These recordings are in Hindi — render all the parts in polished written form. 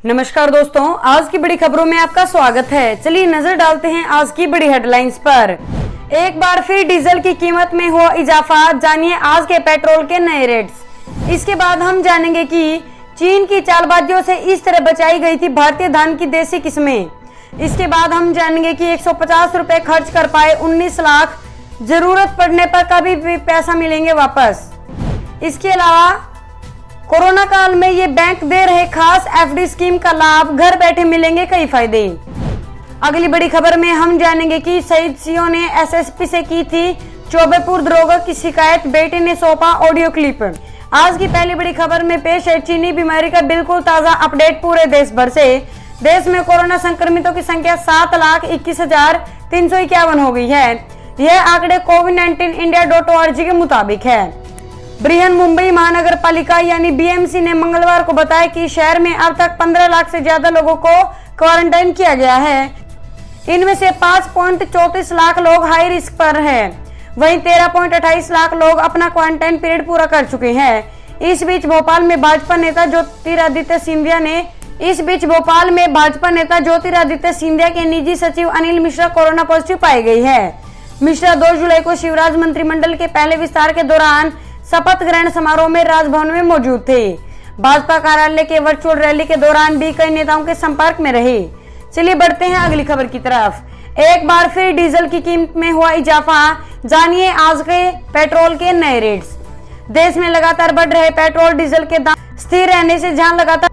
नमस्कार दोस्तों, आज की बड़ी खबरों में आपका स्वागत है। चलिए नजर डालते हैं आज की बड़ी हेडलाइंस पर। एक बार फिर डीजल की कीमत में हुआ इजाफा, जानिए आज के पेट्रोल के नए रेट्स। इसके बाद हम जानेंगे कि चीन की चालबाजियों से इस तरह बचाई गई थी भारतीय धान की देसी किस्में। इसके बाद हम जानेंगे कि 150 रुपए खर्च कर पाए 19 लाख, जरूरत पड़ने पर कभी भी पैसा मिलेंगे वापस। इसके अलावा कोरोना काल में ये बैंक दे रहे खास एफडी स्कीम का लाभ, घर बैठे मिलेंगे कई फायदे। अगली बड़ी खबर में हम जानेंगे कि शहीद सीओ ने एसएसपी से की थी चौबेपुर दरोगा की शिकायत, बेटे ने सौंपा ऑडियो क्लिप। आज की पहली बड़ी खबर में पेश है चीनी बीमारी का बिल्कुल ताजा अपडेट पूरे देश भर से। देश में कोरोना संक्रमितों की संख्या 7,21,351 हो गई है। यह आंकड़े covid19india.org के मुताबिक है। बृहन मुंबई महानगर पालिका यानी बीएमसी ने मंगलवार को बताया कि शहर में अब तक 15 लाख से ज्यादा लोगों को क्वारंटाइन किया गया है। इनमें से 5.34 लाख लोग हाई रिस्क पर हैं। वहीं 13.28 लाख लोग अपना क्वारंटाइन पीरियड पूरा कर चुके हैं। इस बीच भोपाल में भाजपा नेता ज्योतिरादित्य सिंधिया के निजी सचिव अनिल मिश्रा कोरोना पॉजिटिव पाई गई है। मिश्रा 2 जुलाई को शिवराज मंत्रिमंडल के पहले विस्तार के दौरान शपथ ग्रहण समारोह में राजभवन में मौजूद थे। भाजपा कार्यालय के वर्चुअल रैली के दौरान भी कई नेताओं के संपर्क में रहे। चलिए बढ़ते हैं अगली खबर की तरफ। एक बार फिर डीजल की कीमत में हुआ इजाफा, जानिए आज के पेट्रोल के नए रेट्स। देश में लगातार बढ़ रहे पेट्रोल डीजल के दाम स्थिर रहने से जहां लगातार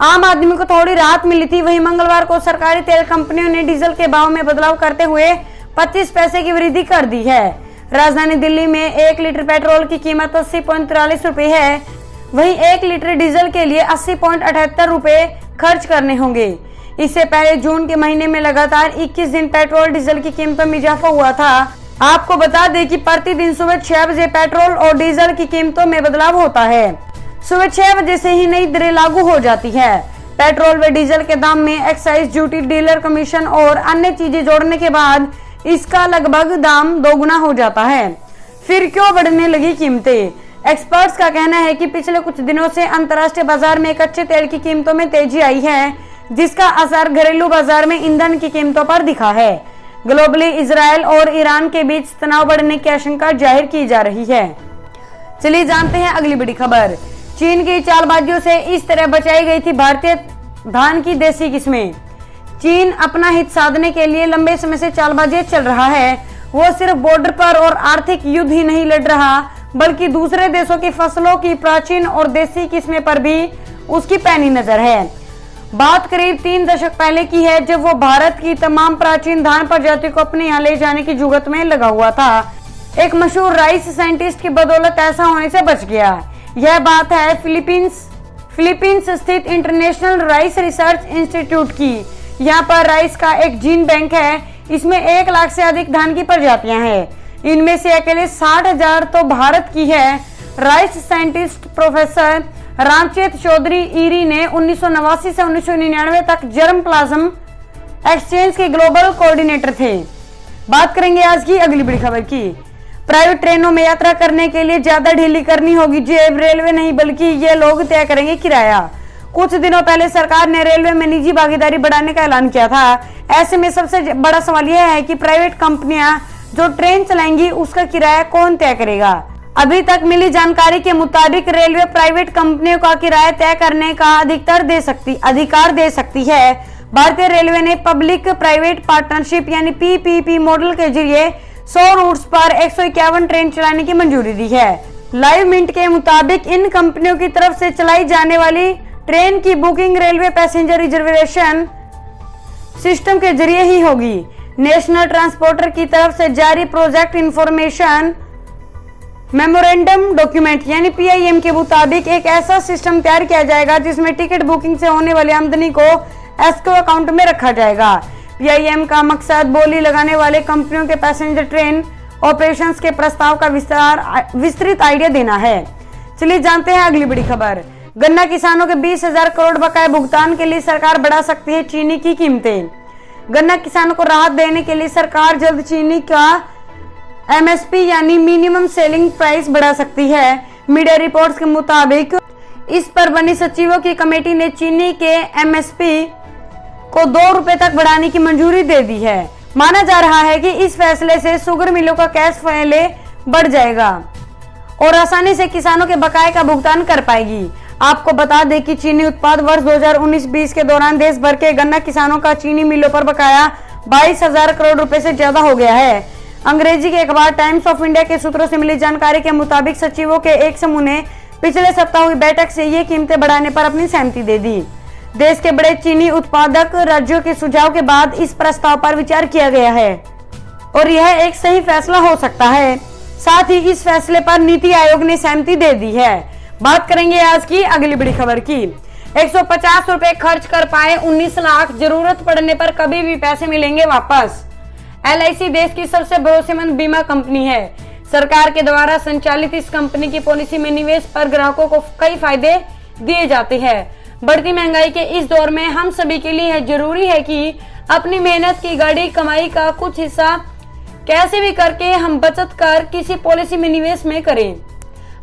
आम आदमी को थोड़ी राहत मिली थी, वहीं मंगलवार को सरकारी तेल कंपनियों ने डीजल के भाव में बदलाव करते हुए 25 पैसे की वृद्धि कर दी है। राजधानी दिल्ली में 1 लीटर पेट्रोल की कीमत 80.43 रुपए है। वहीं 1 लीटर डीजल के लिए 80.78 रुपए खर्च करने होंगे। इससे पहले जून के महीने में लगातार 21 दिन पेट्रोल डीजल की कीमतों में इजाफा हुआ था। आपको बता दें कि प्रतिदिन सुबह 6 बजे पेट्रोल और डीजल की कीमतों में बदलाव होता है। सुबह 6 बजे से ही नई दरें लागू हो जाती है। पेट्रोल व डीजल के दाम में एक्साइज ड्यूटी, डीलर कमीशन और अन्य चीजें जोड़ने के बाद इसका लगभग दाम दोगुना हो जाता है। फिर क्यों बढ़ने लगी कीमतें? एक्सपर्ट्स का कहना है कि पिछले कुछ दिनों से अंतर्राष्ट्रीय बाजार में कच्चे तेल की कीमतों में तेजी आई है, जिसका असर घरेलू बाजार में ईंधन की कीमतों पर दिखा है। ग्लोबली इजरायल और ईरान के बीच तनाव बढ़ने की आशंका जाहिर की जा रही है। चलिए जानते हैं अगली बड़ी खबर। चीन की चालबाजियों से इस तरह बचाई गई थी भारतीय धान की देसी किस्में। चीन अपना हित साधने के लिए लंबे समय से चालबाजी चल रहा है। वो सिर्फ बॉर्डर पर और आर्थिक युद्ध ही नहीं लड़ रहा, बल्कि दूसरे देशों की फसलों की प्राचीन और देसी किस्में पर भी उसकी पैनी नजर है। बात करीब 3 दशक पहले की है, जब वो भारत की तमाम प्राचीन धान प्रजातियों को अपने यहाँ ले जाने की जुगत में लगा हुआ था। एक मशहूर राइस साइंटिस्ट की बदौलत ऐसा होने से बच गया। यह बात है फिलीपींस स्थित इंटरनेशनल राइस रिसर्च इंस्टीट्यूट की। यहाँ पर राइस का एक जीन बैंक है। इसमें 1 लाख से अधिक धान की प्रजातियां हैं। इनमें से अकेले 60,000 तो भारत की है। Rice scientist professor Ramchet Chaudhary IRRI ने 1989 से 1999 तक जर्म प्लाज्म एक्सचेंज के ग्लोबल कोऑर्डिनेटर थे। बात करेंगे आज की अगली बड़ी खबर की। प्राइवेट ट्रेनों में यात्रा करने के लिए ज्यादा ढीली करनी होगी जेब, रेलवे नहीं बल्कि ये लोग तय करेंगे किराया। कुछ दिनों पहले सरकार ने रेलवे में निजी भागीदारी बढ़ाने का ऐलान किया था। ऐसे में सबसे बड़ा सवाल यह है कि प्राइवेट कंपनियां जो ट्रेन चलाएंगी उसका किराया कौन तय करेगा। अभी तक मिली जानकारी के मुताबिक रेलवे प्राइवेट कंपनियों का किराया तय करने का अधिकार दे सकती है। भारतीय रेलवे ने पब्लिक प्राइवेट पार्टनरशिप यानी पीपीपी मॉडल के जरिए 100 रूट्स पर 151 ट्रेन चलाने की मंजूरी दी है। लाइव मिंट के मुताबिक इन कंपनियों की तरफ से चलाई जाने वाली ट्रेन की booking railway passenger reservation system के जरिए ही होगी। नेशनल ट्रांसपोर्टर की तरफ से जारी प्रोजेक्ट इंफॉर्मेशन मेमोरेंडम डॉक्यूमेंट यानी पीआईएम के मुताबिक एक ऐसा सिस्टम तैयार किया जाएगा जिसमें टिकट बुकिंग से होने वाली आमदनी को एस्क्रो अकाउंट में रखा जाएगा। पीआईएम का मकसद बोली लगाने वाले कंपनियों के पैसेंजर ट्रेन ऑपरेशंस के प्रस्ताव का विस्तृत आइडिया देना है। चलिए जानते हैं अगली बड़ी खबर। गन्ना किसानों के 20,000 करोड़ बकाया भुगतान के लिए सरकार बढ़ा सकती है चीनी की कीमतें। गन्ना किसानों को राहत देने के लिए सरकार जल्द चीनी का एमएसपी यानी मिनिमम सेलिंग प्राइस बढ़ा सकती है। मीडिया रिपोर्ट्स के मुताबिक इस पर बनी सचिवों की कमेटी ने चीनी के एमएसपी को 2 रुपए तक बढ़ाने की मंजूरी दे दी है। माना जा रहा है कि इस फैसले से शुगर मिलों का कैश फ्लो बढ़ जाएगा और आसानी से किसानों के बकाये का भुगतान कर पाएगी। आपको बता दें कि चीनी उत्पाद वर्ष 2019-20 के दौरान देश भर के गन्ना किसानों का चीनी मिलों पर बकाया 22,000 करोड़ रुपए से ज्यादा हो गया है। अंग्रेजी के अखबार टाइम्स ऑफ इंडिया के सूत्रों से मिली जानकारी के मुताबिक सचिवों के एक समूह ने पिछले सप्ताह हुई बैठक से ये कीमतें बढ़ाने पर अपनी सहमति दे दी। देश के बड़े चीनी उत्पादक राज्यों के सुझाव के बाद इस प्रस्ताव पर विचार किया गया है और यह एक सही फैसला हो सकता है। साथ ही इस फैसले पर नीति आयोग ने सहमति दे दी है। बात करेंगे आज की अगली बड़ी खबर की। 150 रुपए खर्च कर पाए 19 लाख, जरूरत पड़ने पर कभी भी पैसे मिलेंगे वापस। LIC देश की सबसे भरोसेमंद बीमा कंपनी है। सरकार के द्वारा संचालित इस कंपनी की पॉलिसी में निवेश पर ग्राहकों को कई फायदे दिए जाते हैं। बढ़ती महंगाई के इस दौर में हम सभी के लिए जरूरी है कि अपनी मेहनत की गाड़ी कमाई का कुछ हिस्सा कैसे भी करके हम बचत कर किसी पॉलिसी में निवेश में करें।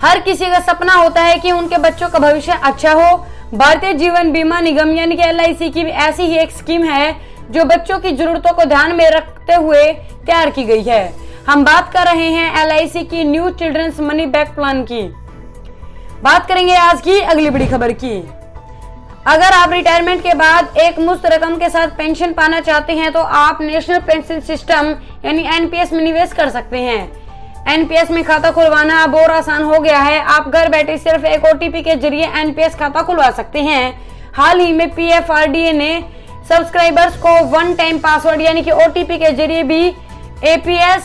हर किसी का सपना होता है कि उनके बच्चों का भविष्य अच्छा हो। भारतीय जीवन बीमा निगम यानी कि LIC की ऐसी ही एक स्कीम है जो बच्चों की जरूरतों को ध्यान में रखते हुए तैयार की गई है। हम बात कर रहे हैं LIC की new children's money back plan की। बात करेंगे आज की अगली बड़ी खबर की। अगर आप रिटायरमेंट के बाद एक मुश्त रकम के साथ पेंशन पाना चाहते हैं तो आप नेशनल पेंशन सिस्टम यानी NPS में निवेश कर सकते हैं। NPS में खाता खुलवाना अब और आसान हो गया है। आप घर बैठे सिर्फ एक OTP के जरिए NPS खाता खुलवा सकते हैं। हाल ही में PFRDA ने सब्सक्राइबर्स को वन टाइम पासवर्ड यानी कि OTP के जरिए भी APS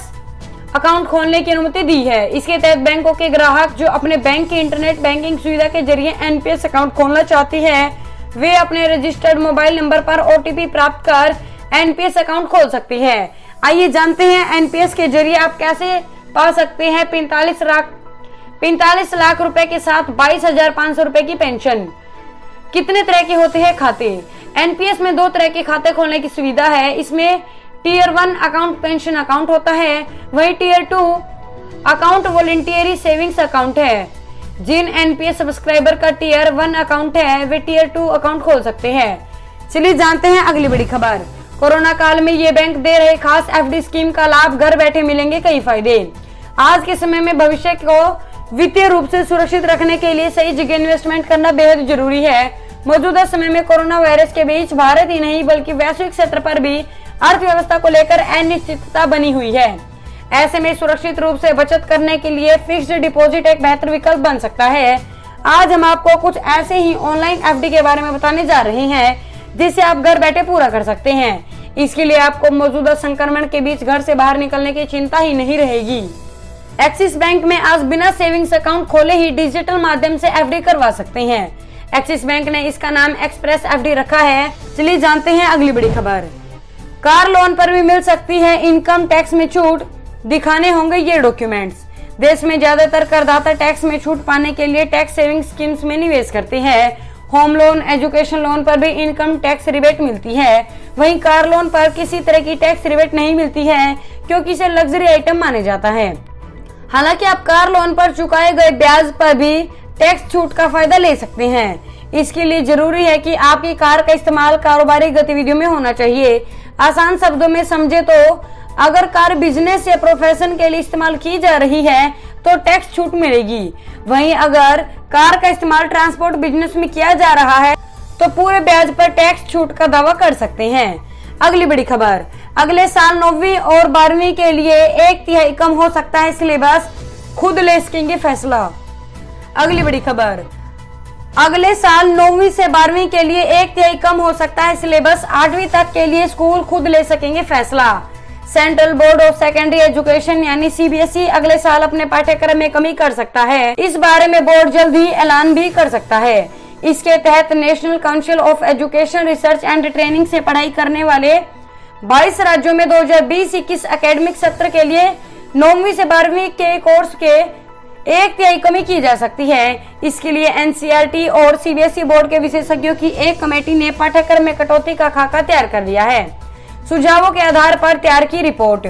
अकाउंट खोलने की अनुमति दी है। इसके तहत बैंकों के ग्राहक जो अपने बैंक की इंटरनेट बैंकिंग सुविधा के जरिए NPS अकाउंट खोलना चाहती है वे अपने रजिस्टर्ड मोबाइल नंबर पर OTP प्राप्त कर NPS अकाउंट खोल सकती है। आइए जानते हैं NPS के जरिए आप कैसे पा सकते हैं 45 लाख रुपए के साथ 22,500 रुपए की पेंशन। कितने तरह के होते हैं खाते? NPS में 2 तरह के खाते खोलने की सुविधा है। इसमें टियर 1 अकाउंट पेंशन अकाउंट होता है, वही tier 2 account voluntary savings account है। जिन NPS सब्सक्राइबर का टियर 1 अकाउंट है वे टियर 2 अकाउंट खोल सकते हैं। चलिए जानते हैं अगली बड़ी खबर। कोरोना काल में ये बैंक दे रहे खास FD स्कीम का लाभ, घर बैठे मिलेंगे कई फायदे। आज के समय में भविष्य को वित्तीय रूप से सुरक्षित रखने के लिए सही जगह इन्वेस्टमेंट करना बेहद जरूरी है। मौजूदा समय में कोरोना वायरस के बीच भारत ही नहीं बल्कि वैश्विक स्तर पर भी अर्थव्यवस्था को लेकर अनिश्चितता बनी हुई है। ऐसे में सुरक्षित रूप से बचत करने के लिए फिक्स्ड डिपॉजिट एक बेहतर विकल्प बन सकता है। आज हम आपको कुछ ऐसे ही ऑनलाइन FD के बारे में बताने जा रहे हैं जिसे आप घर बैठे पूरा कर सकते हैं। इसके लिए आपको मौजूदा संक्रमण के बीच घर से बाहर निकलने की चिंता ही नहीं रहेगी। एक्सिस बैंक में आज बिना सेविंग्स अकाउंट खोले ही डिजिटल माध्यम से FD करवा सकते हैं। एक्सिस बैंक ने इसका नाम एक्सप्रेस FD रखा है। चलिए जानते हैं अगली बड़ी खबर। कार लोन पर भी मिल सकती है इनकम टैक्स में छूट, दिखाने होंगे ये डॉक्यूमेंट्स। देश में ज्यादातर करदाता टैक्स में छूट पाने के लिए टैक्स सेविंग स्कीम्स में निवेश करते हैं। होम लोन, एजुकेशन लोन पर भी इनकम टैक्स रिबेट मिलती है। वहीं कार लोन पर किसी तरह की टैक्स रिबेट नहीं मिलती है क्योंकि इसे लग्जरी आइटम माने जाता है। हालांकि आप कार लोन पर चुकाए गए ब्याज पर भी टैक्स छूट का फायदा ले सकते हैं। इसके लिए जरूरी है कि आपकी कार का इस्तेमाल कारोबारी गतिविधियों में होना चाहिए। आसान शब्दों में समझे तो अगर कार बिजनेस या प्रोफेशन के लिए इस्तेमाल की जा रही है तो टैक्स छूट मिलेगी। वहीं अगर कार का इस्तेमाल ट्रांसपोर्ट बिजनेस में किया जा रहा है तो पूरे ब्याज पर टैक्स छूट का दावा कर सकते हैं। अगली बड़ी खबर। अगले साल 9वीं और 12वीं के लिए 1/3 कम हो सकता है सिलेबस, खुद ले सकेंगे फैसला। अगली बड़ी खबर। अगले साल 9वीं से 12वीं के लिए 1/3 कम हो सकता है सिलेबस, 8वीं तक के लिए स्कूल खुद ले सकेंगे फैसला। Central board of secondary education यानी CBSE अगले साल अपने पाठ्यक्रम में कमी कर सकता है। इस बारे में बोर्ड जल्द ही ऐलान भी कर सकता है। इसके तहत national council of education research and training से पढ़ाई करने वाले 22 राज्यों में 2020-21 एकेडमिक सत्र के लिए 9वीं से 12वीं के कोर्स के 1/3 कमी की जा सकती है। इसके लिए NCERT और CBSE बोर्ड के विशेषज्ञों की एक कमेटी ने पाठ्यक्रम में कटौती का खाका तैयार कर दिया है। सुझावों के आधार पर तैयार की रिपोर्ट।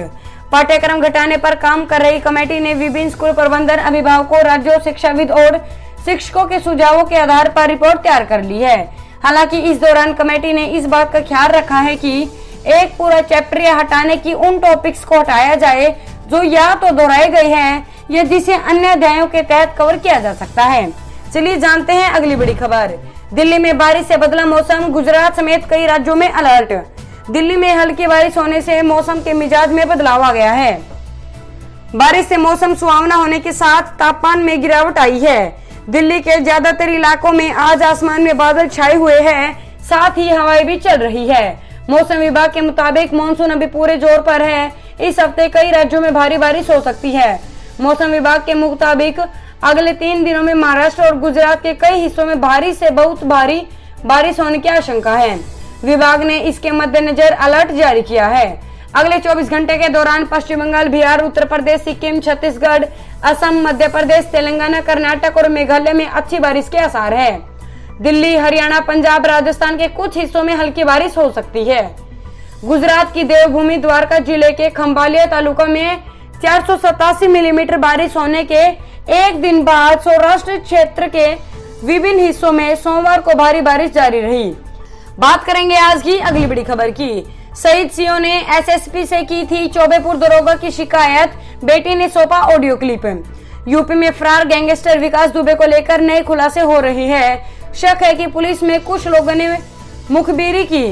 पाठ्यक्रम घटाने पर काम कर रही कमेटी ने विभिन्न स्कूल प्रबंधन, अभिभावकों, राज्यों, शिक्षाविद और शिक्षकों के सुझावों के आधार पर रिपोर्ट तैयार कर ली है। हालांकि इस दौरान कमेटी ने इस बात का ख्याल रखा है कि एक पूरा चैप्टर या हटाने की उन टॉपिक्स को हटाया जाए जो या तो दोहराए गए हैं या जिसे अन्य अध्यायों के तहत कवर किया जा सकता है। चलिए जानते हैं अगली बड़ी खबर। दिल्ली में बारिश से बदला मौसम, गुजरात समेत कई राज्यों में अलर्ट। दिल्ली में हल्की बारिश होने से मौसम के मिजाज में बदलाव आ गया है। बारिश से मौसम सुहावना होने के साथ तापमान में गिरावट आई है। दिल्ली के ज्यादातर इलाकों में आज आसमान में बादल छाए हुए हैं, साथ ही हवाएं भी चल रही है। मौसम विभाग के मुताबिक मानसून अभी पूरे जोर पर है। इस हफ्ते कई राज्यों में भारी बारिश हो सकती है। मौसम विभाग के मुताबिक अगले 3 दिनों में महाराष्ट्र और गुजरात के कई हिस्सों में भारी से बहुत भारी बारिश होने की आशंका है। विभाग ने इसके मद्देनजर अलर्ट जारी किया है। अगले 24 घंटे के दौरान पश्चिम बंगाल, बिहार, उत्तर प्रदेश, सिक्किम, छत्तीसगढ़, असम, मध्य प्रदेश, तेलंगाना, कर्नाटक और मेघालय में अच्छी बारिश के आसार है। दिल्ली, हरियाणा, पंजाब, राजस्थान के कुछ हिस्सों में हल्की बारिश हो सकती है। गुजरात की देवभूमि द्वारका जिले के खंभालिया तालुका में 487 मिलीमीटर बारिश होने के एक दिन बाद सौराष्ट्र क्षेत्र के विभिन्न हिस्सों में सोमवार को भारी बारिश जारी रही। बात करेंगे आज की अगली बड़ी खबर की। शहीद सीओ ने एसएसपी से की थी चौबेपुर दरोगा की शिकायत, बेटी ने सौंपा ऑडियो क्लिप। यूपी में फरार गैंगस्टर विकास दुबे को लेकर नए खुलासे हो रहे हैं। शक है कि पुलिस में कुछ लोगों ने मुखबिरी की।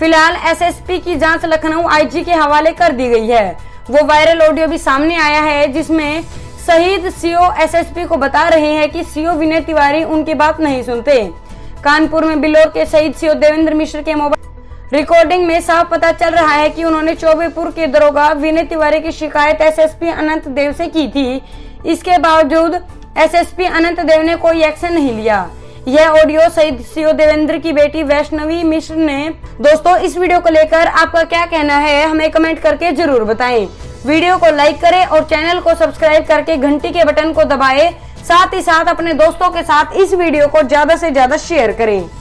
फिलहाल एसएसपी की जांच लखनऊ आईजी के हवाले कर दी गई है। वो वायरल ऑडियो भी सामने आया है जिसमें शहीद सीओ एसएसपी को बता रहे हैं कि सीओ विनय तिवारी उनकी बात नहीं सुनते। कानपुर में बिलोर के शहीद सीओ देवेंद्र मिश्र के मोबाइल रिकॉर्डिंग में साफ पता चल रहा है कि उन्होंने चौबेपुर के दरोगा विनय तिवारी की शिकायत एसएसपी अनंत देव से की थी। इसके बावजूद एसएसपी अनंत देव ने कोई एक्शन नहीं लिया। यह ऑडियो शहीद सीओ देवेंद्र की बेटी वैष्णवी मिश्र ने। दोस्तों, इस वीडियो को लेकर आपका क्या कहना है हमें कमेंट करके जरूर बताएं। वीडियो को लाइक करें और चैनल को सब्सक्राइब करके घंटी के बटन को दबाएं। साथ ही साथ अपने दोस्तों के साथ इस वीडियो को ज्यादा से ज्यादा शेयर करें।